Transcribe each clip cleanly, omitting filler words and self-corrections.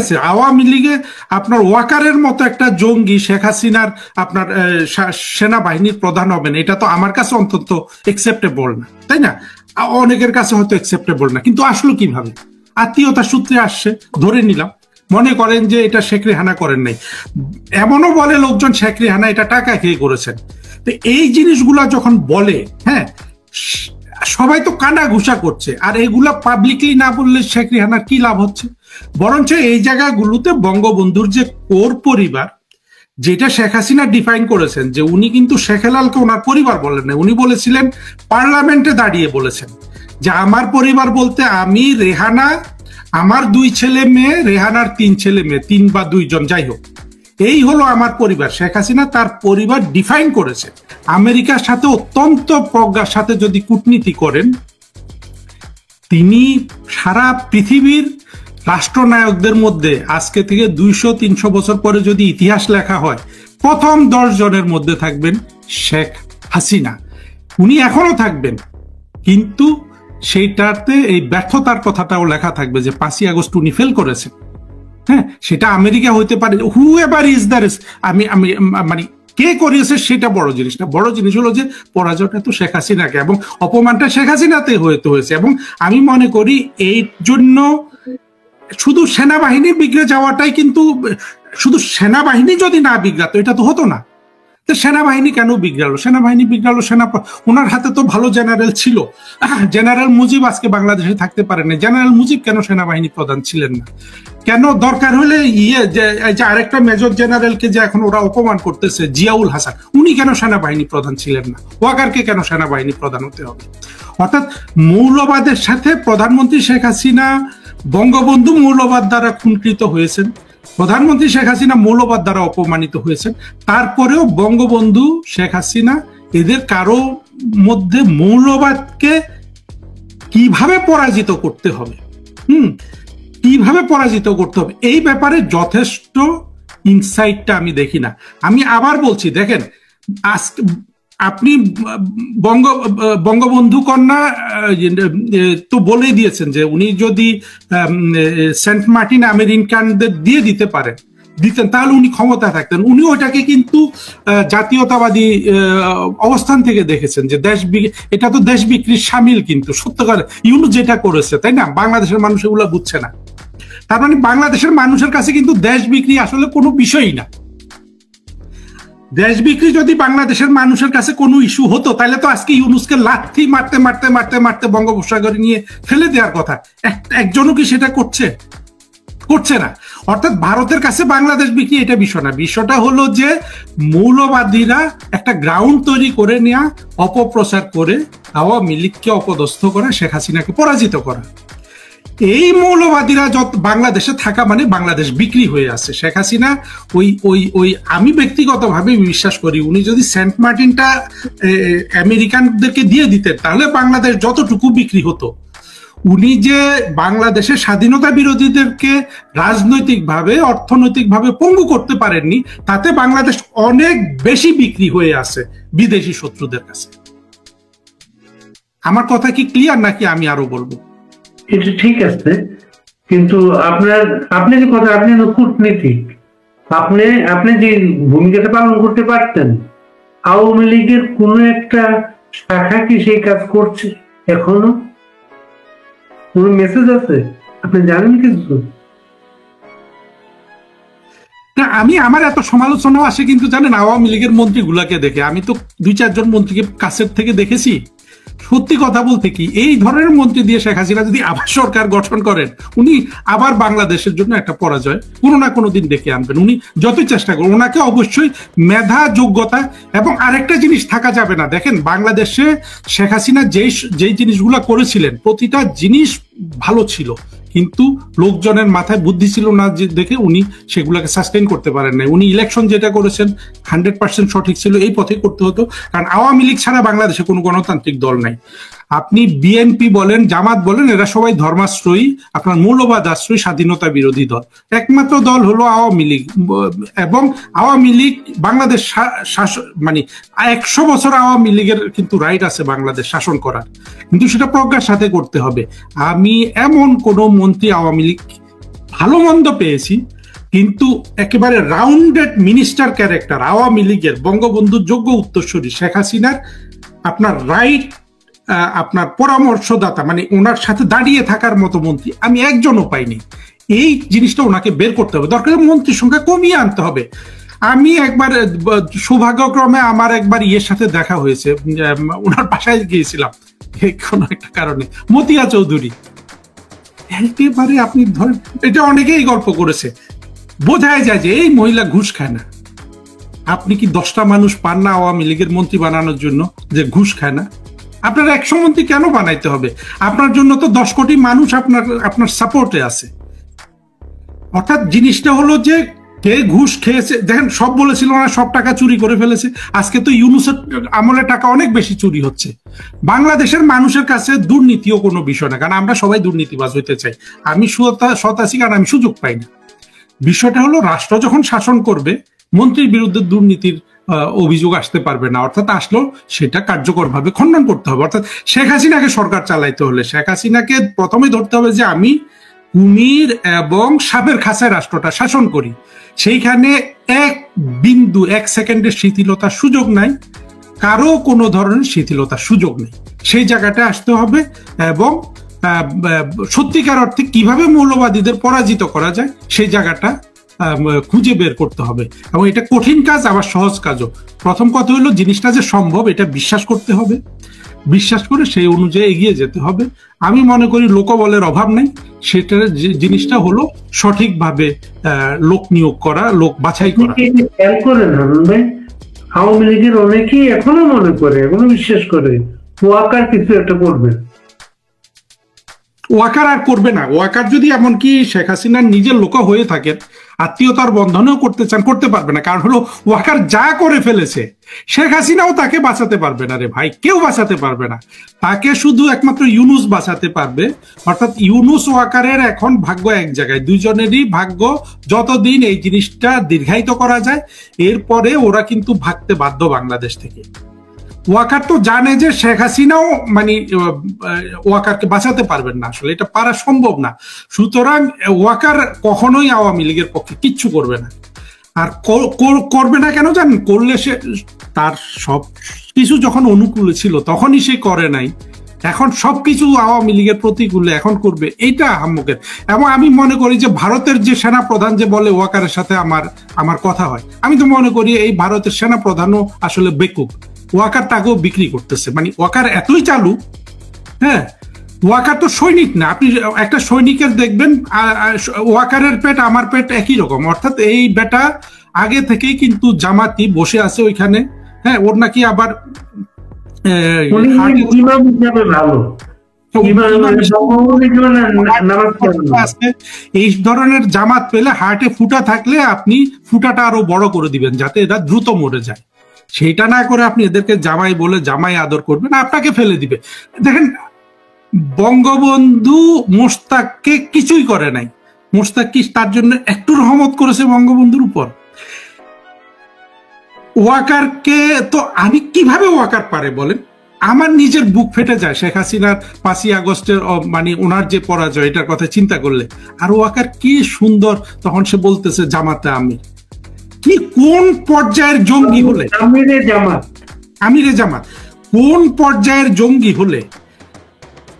আছে, আওয়ামী লীগে আপনার ওয়াকারের মতো একটা জঙ্গি শেখ হাসিনার আপনার সেনাবাহিনীর প্রধান হবেন, এটা তো আমার কাছে অন্তত একসেপ্টেবল না, তাই না? অনেকের কাছে হয়তো একসেপ্টেবল না, কিন্তু আসলো কিভাবে? আত্মীয়তার সূত্রে আসছে, ধরে নিলাম। মনে করেন যে এটা শেখ রেহানা করেন নাই, এমনও বলে লোকজন শেখ রেহানা এটা টাকা খেয়ে করেছেন। তো এই জিনিসগুলা যখন বলে, হ্যাঁ, সবাই তো কানা ঘুষা করছে, আর এগুলা পাবলিকলি না বললে শেখ রেহানার কি লাভ হচ্ছে? বরঞ্চ এই জায়গাগুলোতে বঙ্গবন্ধুর যে কোর পরিবার, যেটা শেখ হাসিনা ডিফাইন করেছেন, যে উনি কিন্তু শেখ হেলালকে ওনার পরিবার বলেন না, উনি বলেছিলেন, পার্লামেন্টে দাঁড়িয়ে বলেছেন যে আমার পরিবার বলতে আমি, রেহানা, আমার 2 ছেলে মেয়ে, রেহানার 3 ছেলে মেয়ে, 3 বা 2 জন, যাই হোক, এই হলো আমার পরিবার। শেখ হাসিনা তার পরিবার ডিফাইন করেছে। আমেরিকার সাথে অত্যন্ত প্রজ্ঞার সাথে যদি কূটনীতি করেন, তিনি সারা পৃথিবীর রাষ্ট্রনায়কদের মধ্যে আজকে থেকে 200-300 বছর পরে যদি ইতিহাস লেখা হয়, প্রথম 10 জনের মধ্যে থাকবেন শেখ হাসিনা। উনি এখনো থাকবেন, কিন্তু সেইটাতে এই ব্যর্থতার কথাটাও লেখা থাকবে যে 5ই আগস্ট উনি ফেল করেছেন। হ্যাঁ, সেটা আমেরিকা হইতে পারে, হু এভার ইজ দ্য রেস্ট, আমি মানে কে করিয়েছে সেটা বড় জিনিস না। বড় জিনিস হলো যে পরাজয়টা তো শেখ হাসিনাকে, এবং অপমানটা শেখ হাসিনাতে হয়েছে। এবং আমি মনে করি এই জন্য শুধু সেনাবাহিনী বিগড়ে যাওয়াটাই, কিন্তু শুধু সেনাবাহিনী যদি না বিগড়াতো এটা তো হতো না। তো সেনাবাহিনী কেন বিগড়ালো? সেনাবাহিনী বিগড়ালো, ওনার হাতে তো ভালো জেনারেল ছিল। জেনারেল মুজিব আজকে বাংলাদেশে থাকতে পারেন না। জেনারেল মুজিব কেন সেনাবাহিনী প্রধান ছিলেন না? কেন দরকার হলে যে আরেকটা মেজর জেনারেলকে যে এখন ওরা অপমান করতেছে, জিয়াউল হাসান, উনি কেন সেনাবাহিনী প্রধান ছিলেন না? ওয়াকারকে কেন সেনাবাহিনী প্রধান হতে হবে? অর্থাৎ মৌলবাদের সাথে প্রধানমন্ত্রী শেখ হাসিনা, বঙ্গবন্ধু মৌলবাদ দ্বারা খুনকৃত হয়েছেন, প্রধানমন্ত্রী শেখ হাসিনা মৌলবাদ দ্বারা অপমানিত হয়েছেন, তারপরেও বঙ্গবন্ধু, শেখ হাসিনা, এদের কারো মধ্যে মৌলবাদকে কিভাবে পরাজিত করতে হবে, কিভাবে পরাজিত করতে হবে, এই ব্যাপারে যথেষ্ট ইনসাইটটা আমি দেখি না। আমি আবার বলছি, দেখেন, আজকে আপনি বঙ্গবন্ধু কন্যা তো বলেই দিয়েছেন যে উনি যদি সেন্ট মার্টিন আমেরিকানদের দিয়ে দিতেন, তাহলে উনি ক্ষমতা থাকতেন। উনি ওটাকে কিন্তু জাতীয়তাবাদী অবস্থান থেকে দেখেছেন যে এটা তো দেশ বিক্রির সামিল, কিন্তু সত্যকার ইউনূস যেটা করেছে, তাই না? বাংলাদেশের মানুষ এগুলো বুঝছে না। তার মানে বাংলাদেশের মানুষের কাছে কিন্তু দেশ বিক্রি আসলে কোনো বিষয়ই না। দেশ বিক্রি যদি বাংলাদেশের মানুষের কাছে কোনো ইস্যু হতো, তাহলে তো আজকে ইউনূসকে লাথি মারতে মারতে মারতে মারতে বঙ্গোপসাগরে নিয়ে ফেলে দেওয়ার কথা। একজনও কি সেটা করছে না। অর্থাৎ ভারতের কাছে বাংলাদেশ বিক্রি এটা বিষয় না। বিষয়টা হলো যে মৌলবাদীরা একটা গ্রাউন্ড তৈরি করে নেওয়া, অপপ্রচার করে আওয়ামী লীগকে অপদস্থ করা, শেখ হাসিনাকে পরাজিত করা। এই মৌলবাদীরা যত বাংলাদেশে থাকা মানে বাংলাদেশ বিক্রি হয়ে আছে। শেখ হাসিনা ওই আমি ব্যক্তিগতভাবে বিশ্বাস করি, উনি যদি সেন্ট মার্টিনটা আমেরিকানদেরকে দিয়ে দিতেন, তাহলে বাংলাদেশ যতটুকু বিক্রি হতো। উনি যে বাংলাদেশের স্বাধীনতা বিরোধীদেরকে রাজনৈতিকভাবে, অর্থনৈতিকভাবে পঙ্গু করতে পারেননি, তাতে বাংলাদেশ অনেক বেশি বিক্রি হয়ে আছে বিদেশি শত্রুদের কাছে। আমার কথা কি ক্লিয়ার নাকি আমি আরো বলবো? এটা ঠিক আছে, কিন্তু আপনি যে কথা, আপনি কূটনীতিক, আপনি যে ভূমিকাটা পালন করতে পারতেন। আওয়ামী লীগের কোন একটা শাখা কি সেই কাজ করছে? এখনো কোন মেসেজ আছে? আপনি জানেন কিছু? না, আমার এত সমালোচনা আসে কিন্তু জানেন আওয়ামী লীগের মন্ত্রীগুলাকে দেখে। আমি তো 2-4 জন মন্ত্রীকে কাছের থেকে দেখেছি। সত্যি কথা বলতে কি, এই ধরনের মন্ত্রী দিয়ে শেখ হাসিনা যদি আবার সরকার গঠন করেন, উনি আবার বাংলাদেশের জন্য একটা পরাজয় কোনো না কোনো দিন ডেকে আনবেন। উনি যতই চেষ্টা করেন, ওনাকে অবশ্যই মেধা, যোগ্যতা এবং আরেকটা জিনিস থাকা যাবে না। দেখেন, বাংলাদেশে শেখ হাসিনা যেই জিনিসগুলো করেছিলেন, প্রতিটা জিনিস ভালো ছিল, কিন্তু লোকজনের মাথায় বুদ্ধি ছিল না দেখে উনি সেগুলোকে সাস্টেইন করতে পারেন নাই। উনি ইলেকশন যেটা করেছেন 100% সঠিক ছিল, এই পথে করতে হতো। কারণ আওয়ামী লীগ ছাড়া বাংলাদেশে কোনো গণতান্ত্রিক দল নাই। আপনি বিএনপি বলেন, জামাত বলেন, এরা সবাই ধর্মাশ্রয়ী, আপনার মৌলবাদ আশ্রয়ী, স্বাধীনতা বিরোধী দল। একমাত্র দল হলো আওয়ামী লীগ। এবং আওয়ামী লীগ বাংলাদেশ মানে 100 বছর আওয়ামী লীগের কিন্তু রাইট আছে বাংলাদেশ শাসন করার, কিন্তু সেটা প্রজ্ঞার সাথে করতে হবে। আমি এমন কোন মন্ত্রী আওয়ামী লীগ ভালো মন্দ পেয়েছি, কিন্তু একেবারে রাউন্ডেড মিনিস্টার ক্যারেক্টার আওয়ামী লীগের বঙ্গবন্ধুর যোগ্য উত্তরসূরি শেখ হাসিনার আপনার রাইট আপনার পরামর্শদাতা মানে ওনার সাথে দাঁড়িয়ে থাকার মতো মন্ত্রী আমি একজনও পাইনি। এই জিনিসটা ওনাকে বের করতে হবে, দরকার মন্ত্রীর সংখ্যা কমিয়ে আনতে হবে। আমি একবার সৌভাগ্যক্রমে আমার একবার ইয়ের সাথে দেখা হয়েছে, ওনার বাসায় গিয়েছিলাম কোনো একটা কারণে, মতিয়া চৌধুরী। একেবারে আপনি ধরেন, এটা অনেকেই গল্প করেছে, বোঝাই যায় যে এই মহিলা ঘুষ খায় না। আপনি কি 10টা মানুষ পান না আওয়ামী লীগের মন্ত্রী বানানোর জন্য যে ঘুষ খায় না? আপনার 100 মন্ত্রী কেন বানাইতে হবে? আপনার জন্য তো 10 কোটি মানুষ আপনার সাপোর্টে আছে। অর্থাৎ জিনিসটা হলো যে কে ঘুষ খেয়েছে, দেখেন সব বলেছিল না সব টাকা চুরি করে ফেলেছে, আজকে তো ইউনূসের আমলে টাকা অনেক বেশি চুরি হচ্ছে। বাংলাদেশের মানুষের কাছে দুর্নীতিও কোনো বিষয় না, কারণ আমরা সবাই দুর্নীতিবাজ হইতে চাই। আমি সৎ আছি কারণ আমি সুযোগ পাই না। বিষয়টা হলো রাষ্ট্র যখন শাসন করবে, মন্ত্রীর বিরুদ্ধে দুর্নীতির অভিযোগ আসতে পারবে না, অর্থাৎ আসলেও সেটা কার্যকরভাবে খণ্ডন করতে হবে। অর্থাৎ শেখ হাসিনাকে সরকার চালাইতে হলে শেখ হাসিনাকে প্রথমে ধরতে হবে যে আমি কুমির এবং সাপের খাঁচায় রাষ্ট্রটা শাসন করি, সেইখানে এক বিন্দু 1 সেকেন্ডের শিথিলতার সুযোগ নাই, কারো কোনো ধরনের শিথিলতার সুযোগ নেই। সেই জায়গাটা আসতে হবে এবং সত্যিকার অর্থে কিভাবে মৌলবাদীদের পরাজিত করা যায় সেই জায়গাটা খুঁজে বের করতে হবে। এবং এটা কঠিন কাজ, আবার সহজ কাজও। প্রথম কথা হলো জিনিসটা যে সম্ভব এটা বিশ্বাস করতে হবে, বিশ্বাস করে সেই অনুযায়ী এগিয়ে যেতে হবে। আমি মনে করি লোকবলের অভাব নেই, সেটার জিনিসটা হলো সঠিকভাবে লোক নিয়োগ করা, লোক বাছাই করা। খেয়াল করেন হারুন ভাই, আওয়ামী লীগের অনেকেই এখনো মনে করে, এখনো বিশ্বাস করে ওয়াকার কিছু একটা করবে। ওয়াকার আর করবে না। ওয়াকার যদি এমনকি শেখ হাসিনার নিজের লোক হয়ে থাকেন, আত্মীয়তার বন্ধনেও করতে চান, করতে পারবে না। কারণ হলো ওয়াকার যা করে ফেলেছে, শেখ হাসিনাও তাকে বাঁচাতে পারবে না রে ভাই, কেউ বাঁচাতে পারবে না তাকে, শুধু একমাত্র ইউনূস বাঁচাতে পারবে। অর্থাৎ ইউনূস ওয়াকারের এখন ভাগ্য এক জায়গায়, দুইজনেরই ভাগ্য। যতদিন এই জিনিসটা দীর্ঘায়িত করা যায়, এরপরে ওরা কিন্তু ভাগতে বাধ্য বাংলাদেশ থেকে। ওয়াকার তো জানে যে শেখ হাসিনাও মানে ওয়াকারকে বাঁচাতে পারবেন না, আসলে এটা পারা সম্ভব না। সুতরাং ওয়াকার কখনোই আওয়ামী লীগের পক্ষে কিচ্ছু করবে না। আর করবে না কেন জানেন? করলে সে তার সব কিছু যখন অনুকূলে ছিল তখনই সে করে নাই, এখন সবকিছু আওয়ামী লীগের প্রতিকূলে এখন করবে, এইটা আহম্মকের। এবং আমি মনে করি যে ভারতের যে সেনা প্রধান যে বলে ওয়াকারের সাথে আমার কথা হয়, আমি তো মনে করি এই ভারতের সেনা প্রধানও আসলে বেকুব। ওয়াকার তাকেও বিক্রি করতেছে, মানে ওয়াকার এতই চালু। হ্যাঁ, ওয়াকার তো সৈনিক না। আপনি একটা সৈনিকের দেখবেন ওয়াকারের পেট আমার পেট একই রকম। অর্থাৎ এই বেটা আগে থেকেই কিন্তু জামাতি বসে আছে ওইখানে। হ্যাঁ, ওর নাকি আবার এই ধরনের জামাত পেলে হার্টে ফুটা থাকলে আপনি ফুটাটা আরো বড় করে দিবেন যাতে এরা দ্রুত মরে যায়। সেইটা না করে আপনি এদেরকে জামাই বলে জামাই আদর করবেন, আপনাকে ফেলে দিবে। দেখেন, বঙ্গবন্ধু মোশতাককে কিছুই করে নাই। মোশতাক কি তার জন্য একটু রহমত করেছে বঙ্গবন্ধুর উপর? ওয়াকারকে তো আমি কিভাবে ওয়াকার পারে বলেন? আমার নিজের বুক ফেটে যায় শেখ হাসিনার 5ই আগস্টের মানে ওনার যে পরাজয়, এটার কথা চিন্তা করলে। আর ওয়াকার কি সুন্দর তখন সে বলতেছে জামাতে আমির। কি কোন পর্যায়ের জঙ্গি হলে আমিরে জামাত কোন পর্যায়ের জঙ্গি হলে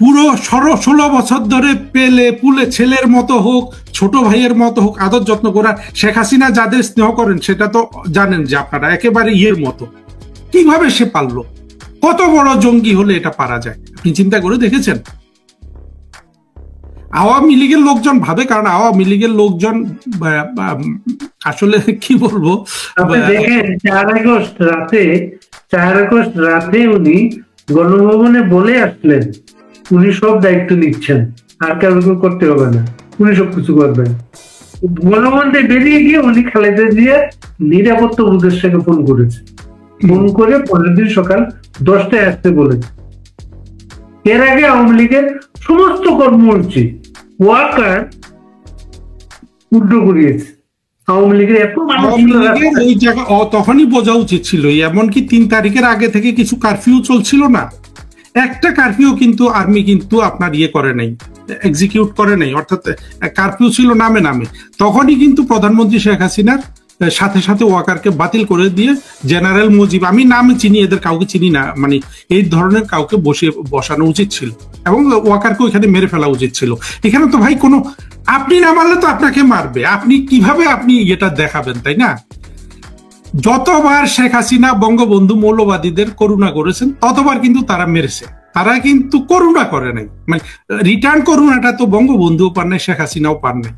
পুরো 16 বছর ধরে পেলে পুলে ছেলের মতো হোক, ছোট ভাইয়ের মতো হোক আদর যত্ন করা। শেখ হাসিনা যাদের স্নেহ করেন সেটা তো জানেন যে আপনারা, একেবারে ইয়ের মতো। কিভাবে সে পারলো? কত বড় জঙ্গি হলে এটা পারা যায় আপনি চিন্তা করে দেখেছেন? আওয়ামী লীগের লোকজন ভাবে, কারণ আওয়ামী লীগের লোকজন আসলে কি বলবো, দেখেন 4 আগস্ট রাতে উনি গণভবনে বলে আসলেন উনি সব দায়িত্ব নিচ্ছেন, আর কারো করতে হবে না, উনি সবকিছু করবেন। গণভবনে বেরিয়ে গিয়ে উনি খালেদা জিয়ার নিরাপত্তা উপদেষ্টাকে ফোন করেছে, ফোন করে পরের দিন সকাল 10টায় আসতে বলেছে। এর আগে আওয়ামী লীগের সমস্ত কর্মসূচি ওয়াকার উল্টো করিয়েছে। আওয়ামী লীগের ওই জায়গা তখনই বোঝা উচিত ছিল। এমনকি 3 তারিখের আগে থেকে কিছু কারফিউ চলছিল না, একটা কারফিউ কিন্তু আর্মি কিন্তু আপনার ইয়ে করে নাই, এক্সিকিউট করে নাই, অর্থাৎ কারফিউ ছিল নামে নামে, তখনই কিন্তু প্রধানমন্ত্রী শেখ হাসিনার সাথে সাথে ওয়াকারকে বাতিল করে দিয়ে জেনারেল মুজিব, আমি নামে চিনি, এদের কাউকে চিনি না, মানে এই ধরনের কাউকে বসানো উচিত ছিল এবং ওয়াকারকে এখানে মেরে ফেলা উচিত ছিল। এখানে তো ভাই কোনো, আপনি না মারলে তো আপনাকে মারবে, আপনি কিভাবে আপনি এটা দেখাবেন, তাই না? যতবার শেখ হাসিনা বঙ্গবন্ধু মৌলবাদীদের করুণা করেছেন ততবার কিন্তু তারা মেরেছে, তারা কিন্তু করুণা করে নাই, মানে রিটার্ন করুণাটা তো বঙ্গবন্ধুও পান নাই, শেখ হাসিনাও পান নাই।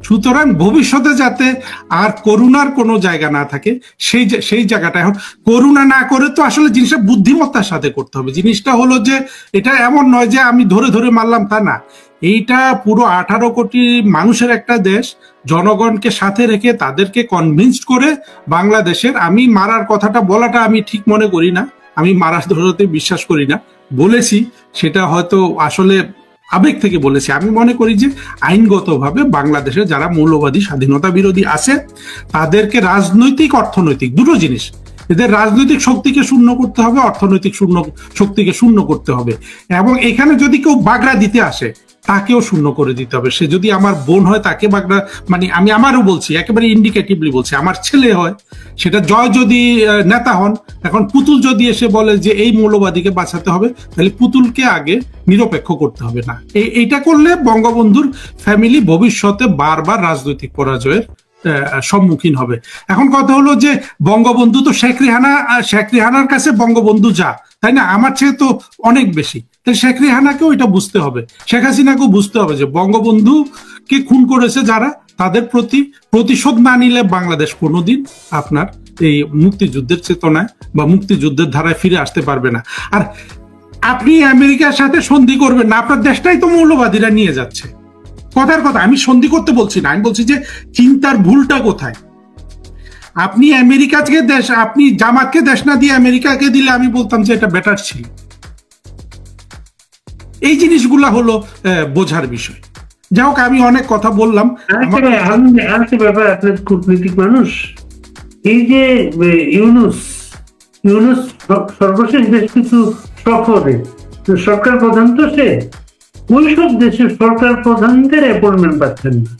সুতরাং ভবিষ্যতে যাতে আর করুণার কোনো জায়গা না থাকে সেই জায়গাটা, এখন করুণা না করে তো আসলে জিনিসটা বুদ্ধিমত্তার সাথে করতে হবে। জিনিসটা হলো যে এটা এমন নয় যে আমি ধরে ধরে মারলাম, তা না, এইটা পুরো 18 কোটি মানুষের একটা দেশ, জনগণকে সাথে রেখে তাদেরকে কনভিন্সড করে বাংলাদেশের, আমি মারার কথাটা বলাটা আমি ঠিক মনে করি না, আমি মারার ধরতে বিশ্বাস করি না, বলেছি সেটা হয়তো আসলে আবেগ থেকে বলেছি। আমি মনে করি যে আইনগতভাবে বাংলাদেশে যারা মৌলবাদী স্বাধীনতা বিরোধী আছে তাদেরকে রাজনৈতিক অর্থনৈতিক দুটো জিনিস, এদের রাজনৈতিক শক্তিকে শূন্য করতে হবে, অর্থনৈতিক শক্তিকে শূন্য করতে হবে, এবং এখানে যদি কেউ বাগড়া দিতে আসে তাকেও শূন্য করে দিতে হবে। সে যদি আমার বোন হয় তাকে বাগড়া, মানে আমি আমারও বলছি, একেবারে ইন্ডিকেটিভলি বলছি, আমার ছেলে হয়, সেটা জয় যদি নেতা হন, এখন পুতুল যদি এসে বলে যে এই মৌলবাদীকে বাঁচাতে হবে, তাহলে পুতুলকে আগে নিরপেক্ষ করতে হবে না। এইটা করলে বঙ্গবন্ধুর ফ্যামিলি ভবিষ্যতে বারবার রাজনৈতিক পরাজয়ের সম্মুখীন হবে। এখন কথা হলো যে বঙ্গবন্ধু তো শেখ রেহানার কাছে বঙ্গবন্ধু যা, তাই না, আমার চেয়ে তো অনেক বেশি, তাহলে শেখ রেহানাকেও এটা বুঝতে হবে, শেখ হাসিনাকেও বুঝতে হবে যে বঙ্গবন্ধুকে খুন করেছে যারা, তাদের প্রতি প্রতিশোধ না নিলে বাংলাদেশ কোনোদিন আপনার এই মুক্তিযুদ্ধের চেতনায় বা মুক্তিযুদ্ধের ধারায় ফিরে আসতে পারবে না। আর আপনি আমেরিকার সাথে সন্ধি করবেন না, আপনার দেশটাই তো মৌলবাদীরা নিয়ে যাচ্ছে। কথার কথা, আমি সন্ধি করতে বলছি না, আমি বলছি যে চিন্তার ভুলটা কোথায়। আপনি আমেরিকাকে দেশ, আপনি জামাতকে দেশ না দিয়ে আমেরিকাকে দিলে আমি বলতাম যে এটা বেটার ছিল। এই জিনিসগুলা হলো বোঝার বিষয়। যাই হোক, আমি অনেক কথা বললাম। আরেকটা ব্যাপার, আপনার কূটনীতিক মানুষ, এই যে ইউনুস সর্বশেষ বেশ কিছু সফরে সরকার প্রধান, তো সে ওইসব দেশের সরকার প্রধানদের অ্যাপয়েন্টমেন্ট পাচ্ছেন না।